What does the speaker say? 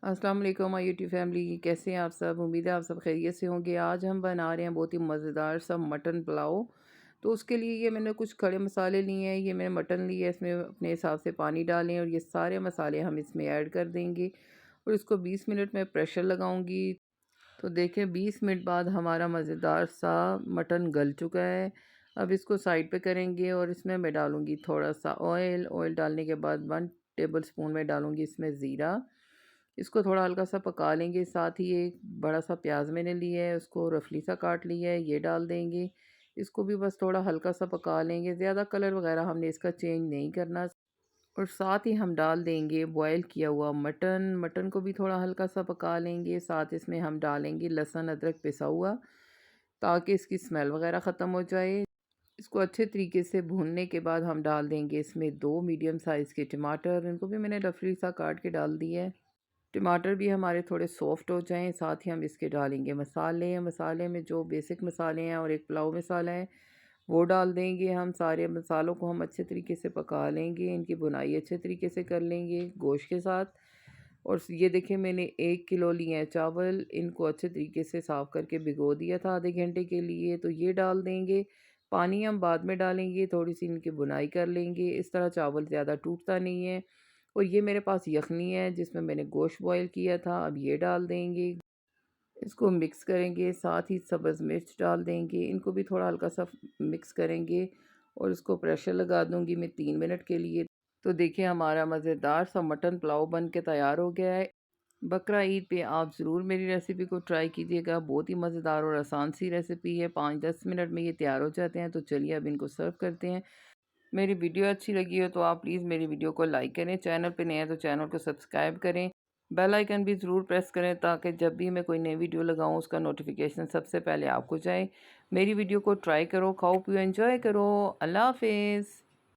अस्सलाम वालेकुम my YouTube family, कैसे हैं आप सब। उम्मीद है आप सब खैरियत से होंगे। आज हम बना रहे हैं बहुत ही मज़ेदार सा मटन पुलाव। तो उसके लिए ये मैंने कुछ खड़े मसाले लिए हैं। ये मैंने मटन लिया है, इसमें अपने हिसाब से पानी डालें और ये सारे मसाले हम इसमें ऐड कर देंगे और इसको 20 मिनट में प्रेशर लगाऊंगी। तो देखें 20 मिनट बाद हमारा मज़ेदार सा मटन गल चुका है। अब इसको साइड पे करेंगे और इसमें मैं डालूंगी थोड़ा सा ऑयल। ऑयल डालने के बाद 1 टेबल स्पून में डालूंगी इसमें ज़ीरा। इसको थोड़ा हल्का सा पका लेंगे। साथ ही एक बड़ा सा प्याज मैंने लिया है, उसको रफली सा काट लिया है, ये डाल देंगे। इसको भी बस थोड़ा हल्का सा पका लेंगे, ज़्यादा कलर वगैरह हमने इसका चेंज नहीं करना। और साथ ही हम डाल देंगे बॉयल किया हुआ मटन। मटन को भी थोड़ा हल्का सा पका लेंगे। साथ इसमें हम डालेंगे लहसुन अदरक पिसा हुआ, ताकि इसकी स्मेल वगैरह ख़त्म हो जाए। इसको अच्छे तरीके से भूनने के बाद हम डाल देंगे इसमें 2 मीडियम साइज़ के टमाटर। इनको भी मैंने रफली सा काट के डाल दिया है। टमाटर भी हमारे थोड़े सॉफ्ट हो जाएं। साथ ही हम इसके डालेंगे मसाले। मसाले में जो बेसिक मसाले हैं और एक पुलाव मसाला है वो डाल देंगे। हम सारे मसालों को हम अच्छे तरीके से पका लेंगे, इनकी बुनाई अच्छे तरीके से कर लेंगे गोश्त के साथ। और ये देखें मैंने 1 किलो लिए हैं चावल, इनको अच्छे तरीके से साफ़ करके भिगो दिया था आधे घंटे के लिए। तो ये डाल देंगे। पानी हम बाद में डालेंगे, थोड़ी सी इनकी बुनाई कर लेंगे। इस तरह चावल ज़्यादा टूटता नहीं है। और ये मेरे पास यखनी है जिसमें मैंने गोश्त बॉयल किया था, अब ये डाल देंगे। इसको मिक्स करेंगे। साथ ही सब्ज़ मिर्च डाल देंगे, इनको भी थोड़ा हल्का सा मिक्स करेंगे और इसको प्रेशर लगा दूंगी मैं 3 मिनट के लिए। तो देखिए हमारा मज़ेदार सा मटन पुलाव बन के तैयार हो गया है। बकरा ईद पे आप ज़रूर मेरी रेसिपी को ट्राई कीजिएगा। बहुत ही मज़ेदार और आसान सी रेसिपी है, 5-10 मिनट में ये तैयार हो जाते हैं। तो चलिए अब इनको सर्व करते हैं। मेरी वीडियो अच्छी लगी हो तो आप प्लीज़ मेरी वीडियो को लाइक करें, चैनल पे नए हैं तो चैनल को सब्सक्राइब करें, बेल आइकन भी ज़रूर प्रेस करें ताकि जब भी मैं कोई नई वीडियो लगाऊं उसका नोटिफिकेशन सबसे पहले आपको जाए। मेरी वीडियो को ट्राई करो, खाओ पियो, एंजॉय करो। अल्लाह हाफिज़।